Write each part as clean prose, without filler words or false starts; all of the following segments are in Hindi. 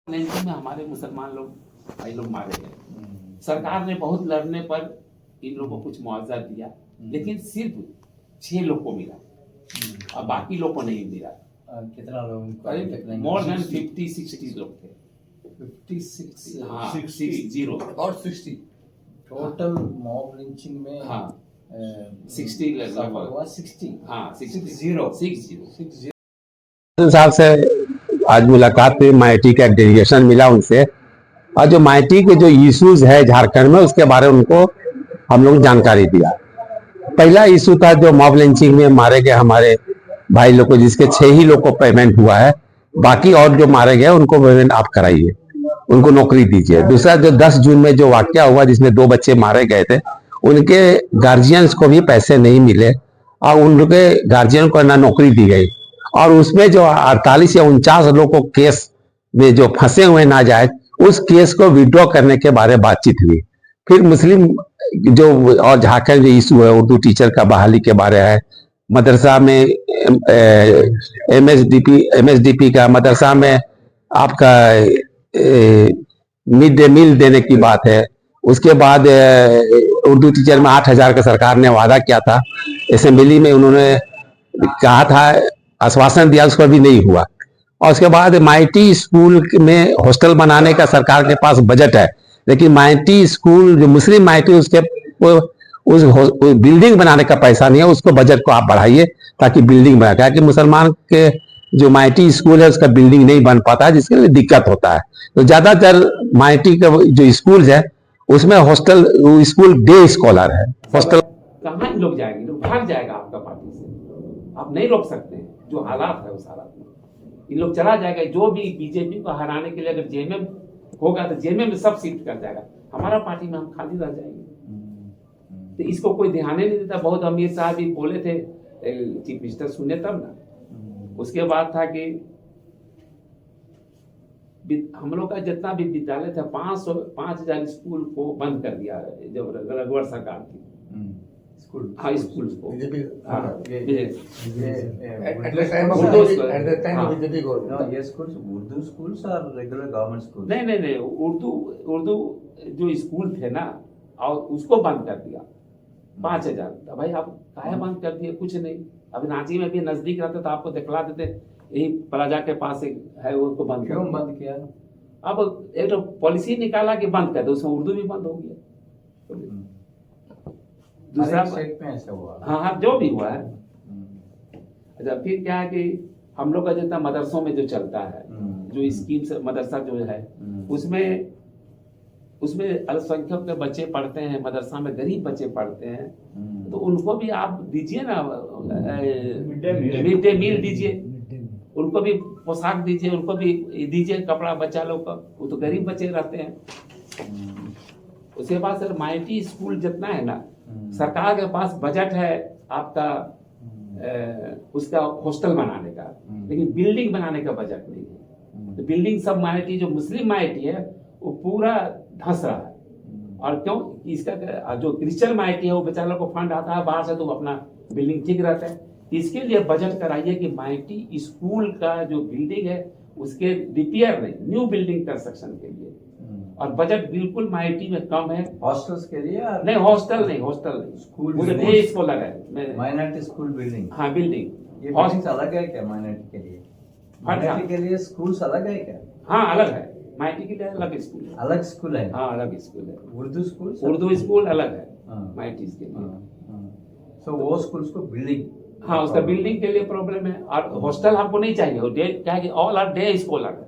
में हमारे मुसलमान लोग भाई लोग मारे गए। सरकार ने बहुत लड़ने पर इन लोगों को कुछ मुआवजा दिया, लेकिन सिर्फ 6 लोग को मिला और बाकी लोग को नहीं मिला। कितना लोग? मोर देन 50-60 लोग थे। 56 हाँ, 60 और 60 टोटल मॉब लिंचिंग में। हाँ 60 लगभग। 60 हाँ 60 साहब से आज मुलाकात हुई। माइटी का डेलीगेशन मिला उनसे, और जो माइटी के जो इश्यूज है झारखंड में उसके बारे में उनको हम लोग जानकारी दिया। पहला इशू था जो मॉब लिंचिंग में मारे गए हमारे भाई लोग को, जिसके 6 ही लोग को पेमेंट हुआ है, बाकी और जो मारे गए उनको पेमेंट आप कराइए, उनको नौकरी दीजिए। दूसरा जो 10 जून में जो वाकया हुआ जिसमें 2 बच्चे मारे गए थे, उनके गार्जियंस को भी पैसे नहीं मिले और उनके गार्जियन को ना नौकरी दी गई, और उसमें जो 48 या 49 लोगों को केस में जो फंसे हुए नाजायज, उस केस को विड्रॉ करने के बारे में बातचीत हुई। फिर मुस्लिम जो और झारखंड जो इशू है उर्दू टीचर का बहाली के बारे है, मदरसा में एमएसडीपी का मदरसा में आपका मिड डे मील देने की बात है। उसके बाद उर्दू टीचर में 8,000 का सरकार ने वादा किया था, असेंबली में उन्होंने कहा था, आश्वासन दिया, उसका भी नहीं हुआ। और उसके बाद माइटी स्कूल में हॉस्टल बनाने का सरकार के पास बजट है, लेकिन माइटी स्कूल जो मुस्लिम माइटी उसके उस बिल्डिंग बनाने का पैसा नहीं है। उसको बजट को आप बढ़ाइए ताकि बिल्डिंग बना, क्या कि मुसलमान के जो माइटी स्कूल है उसका बिल्डिंग नहीं बन पाता है, जिसके लिए दिक्कत होता है। तो ज्यादातर माइटी का जो स्कूल है उसमें हॉस्टल स्कूल डे स्कॉलर है। हॉस्टल कहाँ लोग जाएंगे, लोग भाग जाएगा आपका पार्टी से, आप नहीं रोक सकते हैं। जो हालात है उस हालात में इन लोग चला जाएगा। जो भी बीजेपी को हराने के लिए अगर जेएमएम होगा तो जेएमएम में सब शिफ्ट कर जाएगा, हमारा पार्टी में हम खाली रह जाएंगे। तो इसको कोई ध्यान ही नहीं देता। बहुत अमीर साहब भी बोले थे, चीफ मिनिस्टर सुने तब ना। उसके बाद था कि हम लोग का जितना भी विद्यालय था 5,000 स्कूल को बंद कर दिया जब रघुवर सरकार थी। स्कूल को उर्दू स्कूल्स और रेगुलर गवर्नमेंट स्कूल? नहीं, उर्दू जो स्कूल थे ना, और उसको बंद कर दिया 5,000। तो भाई आप काहे बंद कर दिए? कुछ नहीं। अब रांची में भी नजदीक रहते तो आपको दिखला देते, यही प्लाजा के पास है, उसको बंद क्यों बंद किया? अब एक तो पॉलिसी निकाला कि बंद कर दो, उसमें उर्दू भी बंद हो गया। दूसरा स्टेट में ऐसा हुआ? हाँ, जो भी हुआ है। अच्छा, फिर क्या है कि हम लोग का जितना मदरसों में जो चलता है, जो स्कीम से मदरसा जो है, उसमें अल्पसंख्यक के बच्चे पढ़ते हैं, मदरसा में गरीब बच्चे पढ़ते हैं, तो उनको भी आप दीजिए ना, मिड डे मील दीजिए, उनको भी पोशाक दीजिए, उनको भी दीजिए कपड़ा बच्चा लोग का। वो तो गरीब बच्चे रहते हैं। उसके बाद सर माइटी स्कूल जितना है ना, सरकार के पास बजट है आपका उसका हॉस्टल बनाने का, लेकिन बिल्डिंग बनाने का बजट नहीं है। तो बिल्डिंग सब माइटी जो मुस्लिम माइटी है वो पूरा धंस रहा है। और क्यों? इसका जो क्रिश्चियन माइटी है वो बेचारा को फंड आता है बाहर से, तो अपना बिल्डिंग ठीक रहता है। इसके लिए बजट कराइए कि माइटी स्कूल का जो बिल्डिंग है उसके रिपेयर नहीं, न्यू बिल्डिंग कंस्ट्रक्शन के लिए। और बजट बिल्कुल माइटी में कम है। हॉस्टल्स के लिए? नहीं, हॉस्टल नहीं, स्कूल डे स्कॉलर है, माइनॉरिटी स्कूल बिल्डिंग। हाँ, बिल्डिंग। ये बिल्डिंग्स अलग है क्या माइनॉरिटी के लिए? माइनॉरिटी के लिए स्कूल्स अलग है क्या? हाँ, अलग है। माइटी के लिए अलग स्कूल है। अलग स्कूल है? हाँ, अलग स्कूल है। उर्दू स्कूल अलग है माइटी के लिए। तो वो स्कूल्स को बिल्डिंग, हाँ, उसका बिल्डिंग के लिए प्रॉब्लम है। और हॉस्टल हमको नहीं चाहिए, वो डे क्या है, ऑल आर डे स्कॉलर है,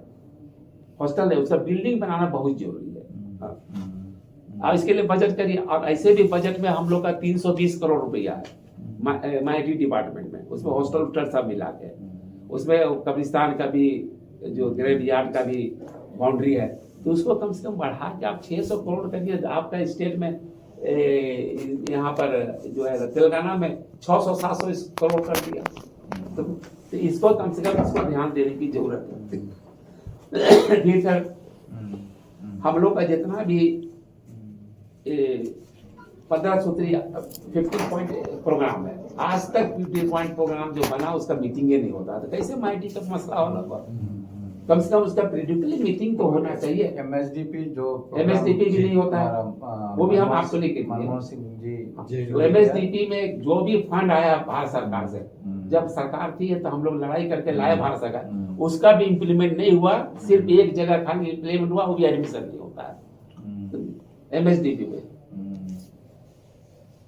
हॉस्टल है, उसका बिल्डिंग बनाना बहुत जरूरी है। अब इसके लिए बजट करिए। और ऐसे भी बजट में हम लोग का 320 करोड़ रुपया है माइटी डिपार्टमेंट में, उसमें हॉस्टल उस्टल सब मिला के, उसमें कब्रिस्तान का भी जो ग्रेव यार्ड का भी बाउंड्री है, तो उसको कम से कम बढ़ा के आप 600 करोड़ करिए। आपका स्टेट में यहाँ पर जो है तेलंगाना में 600-700 करोड़ कर दिया। तो इसको कम से कम इसको ध्यान देने की जरूरत है। फिर सर हम लोग का जितना भी 15 सूत्री 50 पॉइंट प्रोग्राम है, आज तक 50 पॉइंट प्रोग्राम जो बना उसका मीटिंग नहीं होता, तो कैसे माइटी का मसला होना? कम से कम उसका प्रिडिक्टली मीटिंग तो होना चाहिए। एमएसडीपी जो MSDP भी नहीं होता है, वो भी हम आपको लेके मनमोहन सिंह जी तो MSDP में जो भी फंड आया भारत सरकार से, जब सरकार थी तो हम लोग लड़ाई करके लाए भारत सरकार, उसका भी इम्प्लीमेंट नहीं हुआ। सिर्फ एक जगह खाली इम्प्लीमेंट हुआ, वो भी एडमिशन नहीं होता है MSDP में।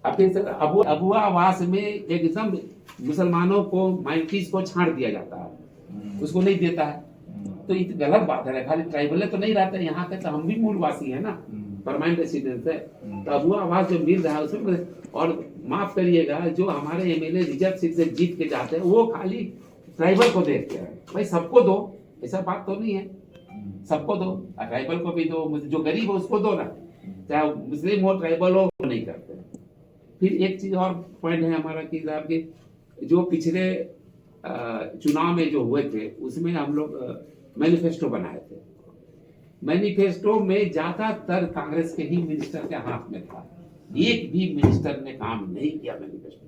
अब फिर सर अबुआ आवास में एकदम मुसलमानों को माइनॉरिटीज को छाड़ दिया जाता है, उसको नहीं देता है। तो ये तो गलत बात है। खाली ट्राइबल तो नहीं रहते यहाँ के, तो हम भी मूलवासी है ना, परमानेंट रेसिडेंट है। तो अबुआ आवास जो मिल रहा है उसमें, और माफ करिएगा, जो हमारे MLA रिजर्व सीट से जीत के जाते हैं वो खाली ट्राइबल को देखते हैं। भाई सबको दो, ऐसा बात तो नहीं है, सबको दो, ट्राइबल को भी दो, जो गरीब हो उसको दो ना, चाहे मुस्लिम हो ट्राइबल हो, वो नहीं करते। फिर एक चीज और पॉइंट है हमारा कि साहब के जो पिछले चुनाव में जो हुए थे उसमें हम लोग मैनिफेस्टो बनाए थे। मैनिफेस्टो में ज्यादातर कांग्रेस के ही मिनिस्टर के हाथ में था, एक भी मिनिस्टर ने काम नहीं किया मैनिफेस्टो,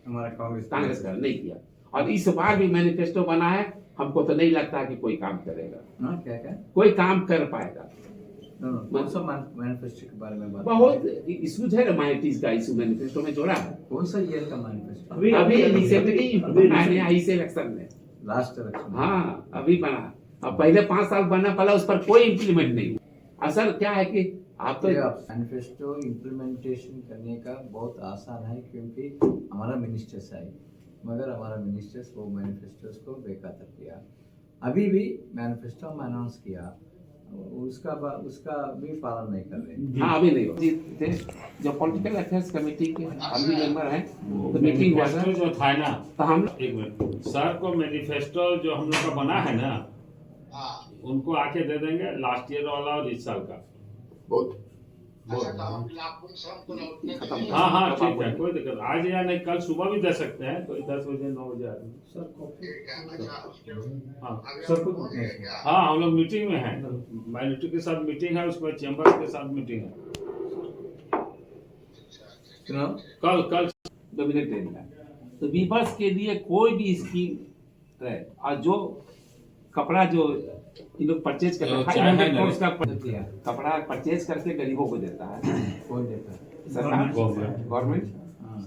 हमारा कांग्रेस का नहीं किया। और इस बार भी मैनिफेस्टो बना है, हमको तो नहीं लगता कि कोई काम करेगा। क्या क्या कोई काम कर पाएगा। कौन सा मैनिफेस्टो के बारे में बात? बहुत इश्यूज है, माइनॉरिटीज का इश्यू मैनिफेस्टो में जोड़ा है। कौन सा ईयर का मैनिफेस्टो? अभी रिसेंटली इस इलेक्शन में, लास्ट इलेक्शन। हाँ अभी बना। अब पहले 5 साल बना, पहला उस पर कोई इम्प्लीमेंट नहीं। असल क्या है कि आप तो मैनिफेस्टो इम्प्लीमेंटेशन करने का बहुत आसान है, क्योंकि हमारा मिनिस्टर्स है, मगर हमारा मिनिस्टर्स वो मैनिफेस्टोस को बेखातर किया। अभी भी मैनिफेस्टो हम अनाउंस किया, उसका भी पालन नहीं कर रहे। हाँ अभी नहीं थे। जो पॉलिटिकल अफेयर्स कमेटी के हम भी मेंबर हैं, तो मीटिंग हुआ था जो था ना, तो हम एक मिनट सर को मैनिफेस्टो जो हम लोग का बना है ना, उनको आके दे देंगे, लास्ट ईयर वाला और इस साल का। हाँ हाँ ठीक है, कोई दिक्कत। आज या नहीं कल सुबह भी दे सकते हैं, कोई 10 बजे 9 बजे सर को। हाँ सर को, हाँ हम लोग मीटिंग में हैं, माइनॉरिटी के साथ मीटिंग है, उसके बाद चैम्बर के साथ मीटिंग है। कल 2 मिनट देना। तो विपक्ष के लिए कोई भी स्कीम है, और जो कपड़ा जो इन लोग परचेज करते हैं, 500 crores का कपड़ा परचेज करके गरीबों को देता है। कौन देता है? सरकार, गवर्नमेंट।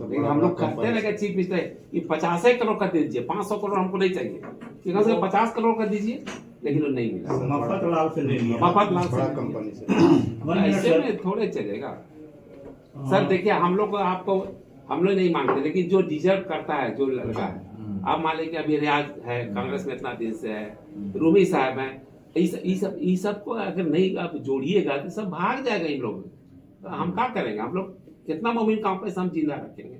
लेकिन हम लोग कहते हैं चीफ मिनिस्टर कि 50 करोड़ का दे दीजिए, 500 करोड़ हमको नहीं चाहिए, कम से कम 50 करोड़ का दीजिए, लेकिन वो नहीं मिला। मफत लाल से ले लिया, मफत लाल से कंपनी से, ऐसे में थोड़े चलेगा। सर देखिए, हम लोग आपको हम लोग नहीं मांगते, लेकिन जो डिजर्व करता है, जो लड़का है, आप मान लीजिए अभी रियाज है, कांग्रेस में इतना दिन से है, रूमी साहब है, ये सब को अगर नहीं आप जोड़िएगा तो सब भाग जाएगा इन लोग। तो हम क्या करेंगे? हम लोग कितना मोमिन काम पे हम जिंदा रखेंगे?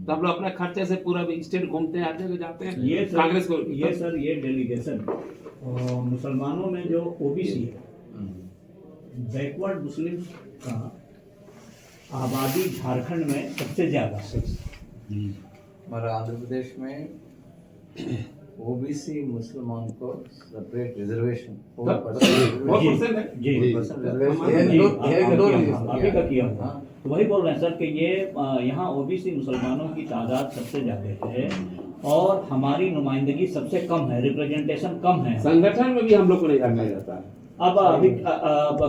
तो हम लोग अपने खर्चे से पूरा स्टेट घूमते हैं, आते जाते हैं। ये कांग्रेस को ये सर ये डेलीगेशन मुसलमानों में जो ओबीसी है, बैकवर्ड मुस्लिम का आबादी झारखंड में सबसे ज्यादा है। हमारा आंध्र प्रदेश में ओबीसी मुसलमान को सेपरेट रिजर्वेशन अभी का किया हुआ। तो वही बोल रहे हैं सर कि ये यहाँ ओबीसी मुसलमानों की तादाद सबसे ज्यादा है और हमारी नुमाइंदगी सबसे कम है, रिप्रेजेंटेशन कम है। संगठन में भी हम लोग को नहीं रखा जाता है। अब अभी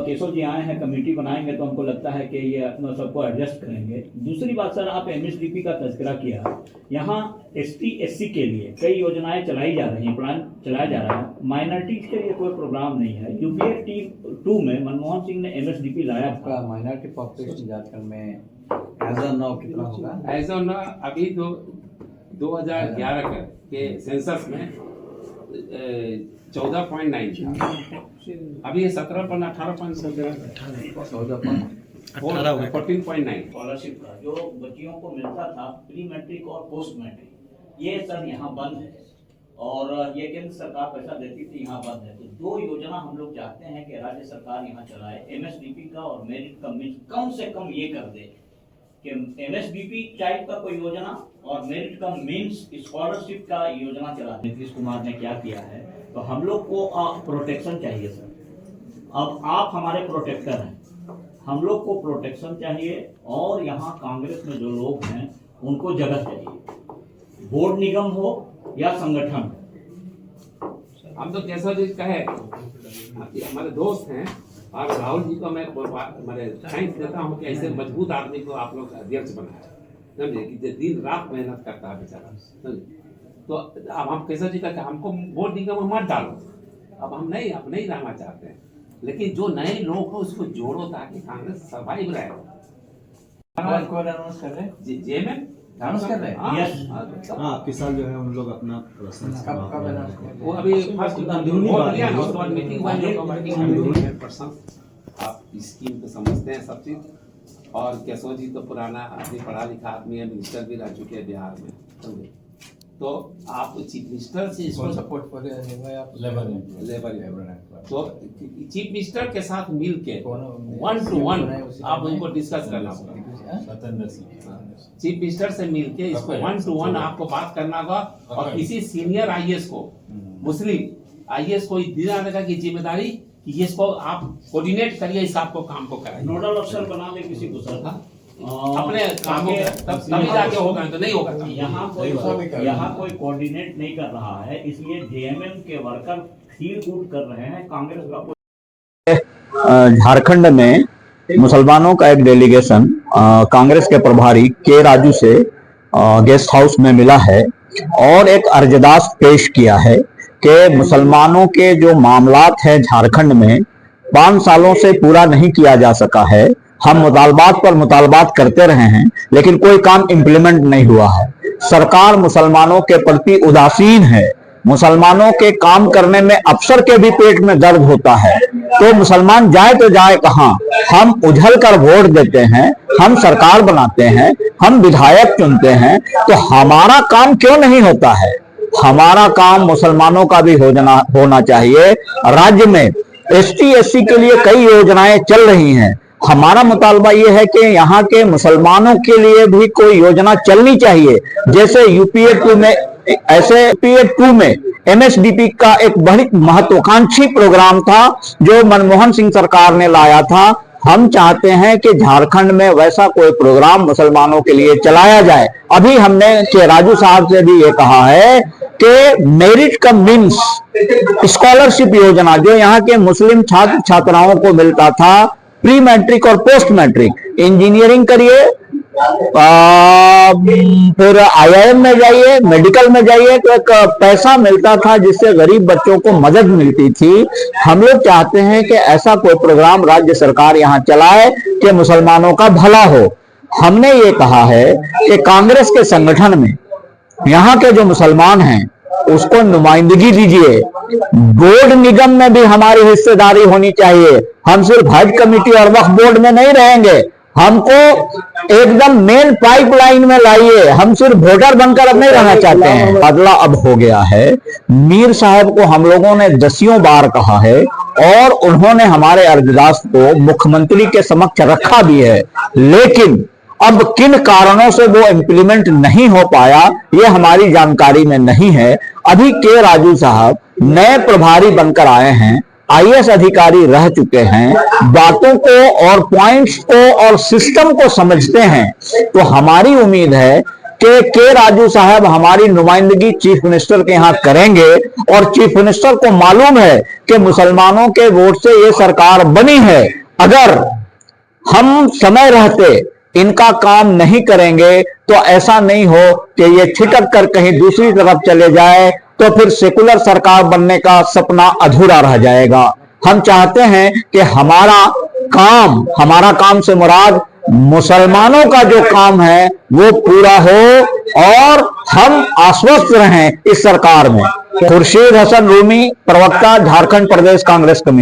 केशव जी आए हैं, कमेटी बनाएंगे तो हमको लगता है कि ये अपना सबको एडजस्ट करेंगे। दूसरी बात सर, आप एमएसडीपी का तज़किरा किया, यहाँ एसटी एससी के लिए कई योजनाएं चलाई जा रही हैं, प्लान चलाया जा रहा है, माइनॉरिटीज के लिए कोई प्रोग्राम नहीं है। UPA-2 में मनमोहन सिंह ने एमएसडीपी लाया था। माइनॉरिटी पॉपुलेशन झारखंड में एज ऑन नाउ कितना होगा? एज ऑन नाउ अभी 2011 के सेंसस में 14.9 था, अभी 14.9 स्कॉलरशिप का जो बच्चियों को मिलता था, प्री मैट्रिक और पोस्ट मैट्रिक, ये सब यहाँ बंद है और ये केंद्र सरकार पैसा देती थी, यहाँ बंद है। तो 2 योजना हम लोग चाहते हैं कि राज्य सरकार यहाँ चलाए, एमएसडीपी का और मेरिट का मीन्स कम से कम ये कर दे कि एमएसडीपी टाइप का कोई योजना और मेरिट का मीन्स स्कॉलरशिप का योजना चला। नीतीश कुमार ने क्या किया है, तो हम लोग को प्रोटेक्शन चाहिए सर। अब आप हमारे प्रोटेक्टर हैं, हम लोग को प्रोटेक्शन चाहिए और यहाँ कांग्रेस में जो लोग हैं उनको जगह चाहिए, बोर्ड निगम हो या संगठन। हम तो केशव जी कहे हमारे दोस्त हैं, और राहुल जी को मैं थैंक्स देता हूँ कि ऐसे मजबूत आदमी को आप लोग अध्यक्ष बनाया, समझे, कि दिन रात मेहनत करता है बेचारा, समझे। तो अब हम केशव जी का हमको वोट निगम मत डालो, अब हम नहीं रहना चाहते हैं, लेकिन जो नए लोग हो उसको जोड़ो ताकि कांग्रेस सर्वाइव रहे। अनाउंस कर रहे हैं जे में अनाउंस कर रहे हैं। हाँ, आपके साथ जो है उन लोग अपना कब अनाउंस कर रहे हैं? वो अभी फर्स्ट वोट लिया ना, उसके बाद मीटिंग हुआ, आप स्कीम तो समझते हैं सब चीज, और केशव जी तो पुराना आदमी, पढ़ा लिखा आदमी है, मिनिस्टर भी रह चुके हैं बिहार में, समझे। तो आप चीफ मिनिस्टर से इसको सपोर्ट कर रहे हैं लेबर तो चीफ मिनिस्टर के साथ मिल के 1-to-1 आप उनको डिस्कस करना होगा, चीफ मिनिस्टर से मिल के इसको 1-to-1 आपको बात करना होगा, और किसी सीनियर आईएएस को, मुस्लिम आईएएस को दिया जाएगा की जिम्मेदारी कि इसको आप कोऑर्डिनेट करिए, इस आपको काम को कराइए, नोडल अफसर बना दे किसी को सर, अपने काम तभी जाके होगा, तो नहीं होगा। यहाँ कोई कोऑर्डिनेट नहीं कर रहा है, इसलिए जेएमएम के वर्कर फील गुड कर रहे हैं कांग्रेस का। झारखंड में मुसलमानों का एक डेलीगेशन कांग्रेस के प्रभारी के राजू से गेस्ट हाउस में मिला है और एक अर्जदास पेश किया है कि मुसलमानों के जो मामलात हैं झारखंड में 5 सालों से पूरा नहीं किया जा सका है। हम मुतालबात पर मुतालबात करते रहे हैं, लेकिन कोई काम इम्प्लीमेंट नहीं हुआ है। सरकार मुसलमानों के प्रति उदासीन है, मुसलमानों के काम करने में अफसर के भी पेट में दर्द होता है, तो मुसलमान जाए तो जाए कहां। हम उछल कर वोट देते हैं, हम सरकार बनाते हैं, हम विधायक चुनते हैं, तो हमारा काम क्यों नहीं होता है? हमारा काम मुसलमानों का भी होना चाहिए। राज्य में एसटी एससी के लिए कई योजनाएं चल रही हैं, हमारा मुतालबा ये है कि यहाँ के मुसलमानों के लिए भी कोई योजना चलनी चाहिए। जैसे यूपीए 2 में, ऐसे यूपीए 2 में एमएसडीपी का एक बड़ी महत्वाकांक्षी प्रोग्राम था जो मनमोहन सिंह सरकार ने लाया था। हम चाहते हैं कि झारखंड में वैसा कोई प्रोग्राम मुसलमानों के लिए चलाया जाए। अभी हमने के राजू साहब से भी ये कहा है कि मेरिट कम मीन्स स्कॉलरशिप योजना जो यहाँ के मुस्लिम छात्र छात्राओं को मिलता था, प्री मैट्रिक और पोस्ट मैट्रिक, इंजीनियरिंग करिए, फिर आईआईएम में जाइए, मेडिकल में जाइए, तो एक पैसा मिलता था जिससे गरीब बच्चों को मदद मिलती थी। हम लोग चाहते हैं कि ऐसा कोई प्रोग्राम राज्य सरकार यहाँ चलाए कि मुसलमानों का भला हो। हमने ये कहा है कि कांग्रेस के संगठन में यहाँ के जो मुसलमान हैं उसको नुमाइंदगी दीजिए, बोर्ड निगम में भी हमारी हिस्सेदारी होनी चाहिए। हम सिर्फ हज कमेटी और वक्फ बोर्ड में नहीं रहेंगे, हमको एकदम मेन पाइपलाइन में लाइए। हम सिर्फ वोटर बनकर अब नहीं रहना चाहते हैं। बदला अब हो गया है। मीर साहब को हम लोगों ने 10 बार कहा है और उन्होंने हमारे अर्जदास को मुख्यमंत्री के समक्ष रखा भी है, लेकिन अब किन कारणों से वो इम्प्लीमेंट नहीं हो पाया ये हमारी जानकारी में नहीं है। अभी के राजू साहब नए प्रभारी बनकर आए हैं, आईएएस अधिकारी रह चुके हैं, बातों को और पॉइंट्स को और सिस्टम को समझते हैं, तो हमारी उम्मीद है कि के राजू साहब हमारी नुमाइंदगी चीफ मिनिस्टर के यहाँ करेंगे। और चीफ मिनिस्टर को मालूम है कि मुसलमानों के वोट से ये सरकार बनी है। अगर हम समय रहते इनका काम नहीं करेंगे तो ऐसा नहीं हो कि ये छिटक कर कहीं दूसरी तरफ चले जाए, तो फिर सेकुलर सरकार बनने का सपना अधूरा रह जाएगा। हम चाहते हैं कि हमारा काम से मुराद मुसलमानों का जो काम है वो पूरा हो और हम आश्वस्त रहें इस सरकार में। खुर्शीद हसन रूमी, प्रवक्ता, झारखंड प्रदेश कांग्रेस कमेटी।